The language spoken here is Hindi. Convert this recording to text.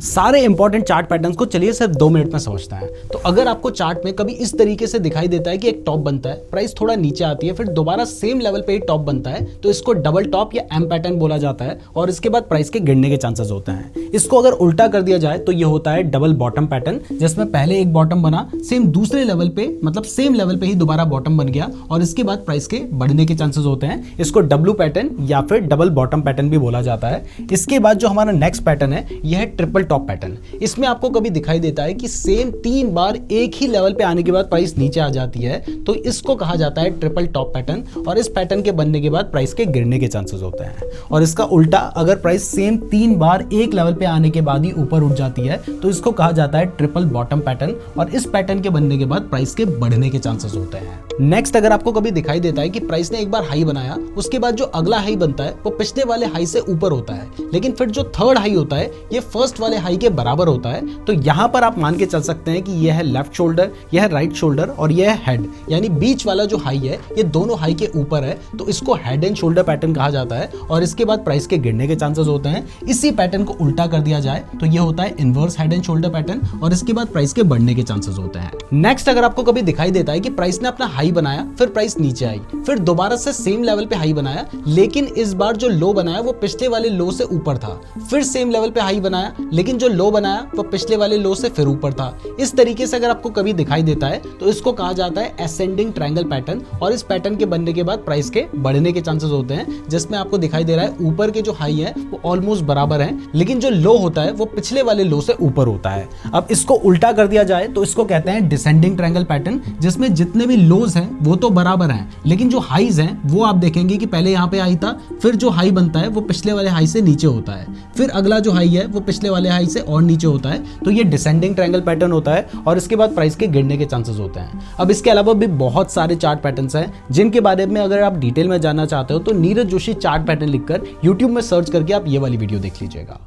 सारे इंपॉर्टेंट चार्ट पैटर्न्स को चलिए सिर्फ 2 मिनट में समझते हैं। तो अगर आपको चार्ट में कभी इस तरीके से दिखाई देता है कि एक टॉप बनता है, प्राइस थोड़ा नीचे आती है, फिर दोबारा सेम लेवल पे ही टॉप बनता है, तो इसको डबल टॉप या एम पैटर्न बोला जाता है और इसके बाद प्राइस के गिरने के चांसेस होते हैं। इसको अगर उल्टा कर दिया जाए तो ये होता है डबल बॉटम पैटर्न, जिसमें पहले एक बॉटम बना, सेम दूसरे लेवल पे मतलब सेम लेवल पे ही दोबारा बॉटम बन गया और इसके बाद प्राइस के बढ़ने के चांसेस होते हैं। इसको डब्ल्यू पैटर्न या फिर डबल बॉटम पैटर्न भी बोला जाता है। इसके बाद जो हमारा नेक्स्ट पैटर्न है यह है ट्रिपल टॉप पैटर्न। इसमें आपको कभी दिखाई देता है कि सेम 3 बार एक ही लेवल पे आने के बाद प्राइस नीचे आ जाती है, तो इसको कहा जाता है ट्रिपल टॉप पैटर्न और इस पैटर्न के बनने के बाद प्राइस के गिरने के चांसेस होते हैं। और इसका उल्टा, अगर प्राइस सेम 3 बार एक लेवल पे आने के बाद ही ऊपर उठ जाती है तो इसको कहा जाता है ट्रिपल बॉटम पैटर्न और इस पैटर्न के बनने के बाद प्राइस के बढ़ने के चांसेस होते हैं। नेक्स्ट, अगर आपको कभी दिखाई देता है कि प्राइस ने एक बार हाई बनाया, उसके बाद जो अगला हाई बनता है वो पिछले वाले हाई से ऊपर होता है, लेकिन फिर जो थर्ड हाई होता है ये फर्स्ट वाले हाई के बराबर होता है, तो यहां पर आप मान के चल सकते हैं कि यह है लेफ्ट शोल्डर, यह है राइट शोल्डर और यह है हेड, यानी बीच वाला जो हाई है ये दोनों हाई के ऊपर है, तो इसको हेड एंड शोल्डर पैटर्न कहा जाता है और इसके बाद प्राइस के गिरने के चांसेस होते हैं। इसी पैटर्न को उल्टा कर दिया जाए तो ये होता है inverse head and shoulder pattern और इसके बाद प्राइस के बढ़ने के चांसेस होते हैं। नेक्स्ट, अगर आपको कभी दिखाई देता है कि प्राइस ने अपना हाई बनाया, फिर प्राइस नीचे आई, फिर दोबारा से सेम लेवल पे हाई बनाया, लेकिन इस बार जो लो बनाया वो पिछले वाले लो से ऊपर था, फिर सेम लेवल पे हाई बनाया, लेकिन जो लो बनाया वो पिछले वाले लो से फिर ऊपर था। इस तरीके से अगर आपको कभी दिखाई देता है तो इसको कहा जाता है असेंडिंग ट्रायंगल पैटर्न और इस पैटर्न के बनने के बाद प्राइस के बढ़ने के चांसेस होते हैं, जिसमें आपको दिखाई दे रहा है ऊपर के जो हाई है वो ऑलमोस्ट बराबर है, लेकिन जो लो होता है वो पिछले वाले लो से ऊपर होता है। अब इसको उल्टा कर दिया जाए तो इसको कहते हैं डिसेंडिंग ट्रायंगल पैटर्न, जिसमें जितने भी लोज हैं वो तो बराबर हैं, लेकिन जो हाईज हैं वो आप देखेंगे कि पहले यहाँ पे हाई था, फिर जो हाई बनता है वो पिछले वाले हाई से नीचे होता है, फिर अगला जो हाई है वो पिछले वाले हाई से और नीचे होता है, तो ये डिसेंडिंग ट्रायंगल पैटर्न होता है और इसके बाद प्राइस के गिरने के चांसेस होते हैं। अब इसके अलावा भी बहुत सारे चार्ट पैटर्न्स हैं जिनके बारे में अगर आप डिटेल में जानना चाहते हो तो नीरज जोशी चार्ट पैटर्न लिखकर यूट्यूब में सर्च करके आप ये वाली वीडियो देख लीजिएगा।